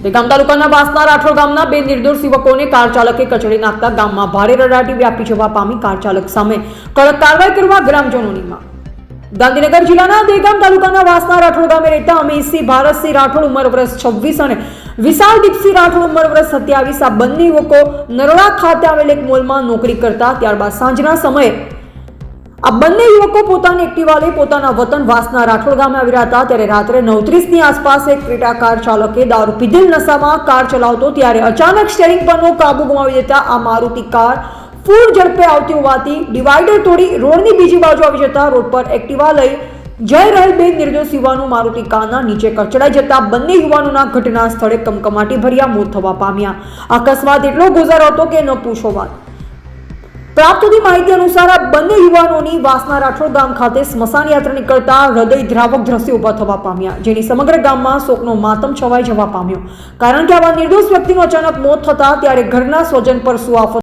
દેગામ તાલુકાના વાસના રાઠોડ ગામના બે નિર્દોષ યુવકોને કાર ચાલકે કચડી નાખતા ગામમાં ભારે રડાટી વ્યાપી જવા પામી કાર ચાલક સામે કડક કાર્યવાહી કરવા ગ્રામજનોની માંગ। ગાંધીનગર જિલ્લાના દેગામ તાલુકાના વાસના રાઠોડ ગામે રહેતા અમીરસિંહ ભારતસિંહ રાઠોડ ઉંમર વર્ષ 26 અને વિશાલ દીપસિંહ રાઠોડ ઉંમર વર્ષ 27 આ બંને યુવકો નરોડા ખાતે આવેલ એક મોલમાં નોકરી કરતા ત્યારબાદ સાંજના સમયે આ બંને યુવકો પોતાની એક્ટિવા લઈ પોતાના વતન વાસના રાઠોડ ગામે આવી રહ્યા હતા। ત્યારે રાત્રે 9:30 ની આસપાસ એક ક્રેટા કાર ચાલકે દારૂ પીધેલ નશામાં કાર ચલાવતો ત્યારે અચાનક સ્ટીયરિંગ પરનો કાબુ ગુમાવી દેતા આ મારુતિ કાર ફૂલ ઝડપે આવતી હોવાથી ડિવાઈડર તોડી રોડની બીજી બાજુ આવી જતા રોડ પર એક્ટિવા લઈ જઈ રહેલ બે નિર્દોષ યુવાનો મારુતિ કારના નીચે કચડાઈ જતા બંને યુવાનોના ઘટના સ્થળે કમકમાટી ભર્યા મોત થવા પામ્યા। અકસ્માત એટલો ગુજારો હતો કે ન પૂછો વાત। પ્રાપ્ત થતી માહિતી અનુસાર આ બંને યુવાનોની વાસના રાઠોડ ગામ ખાતે સ્મશાન યાત્રા નીકળતા હૃદયદ્રાવક દ્રશ્યો ઉભા થવા પામ્યા, જેની સમગ્ર ગામમાં શોકનો માતમ છવાઈ જવા પામ્યો। કારણ કે આવા નિર્દોષ વ્યક્તિનું અચાનક મોત થતા ત્યારે ઘરના સ્વજન પર શું આફત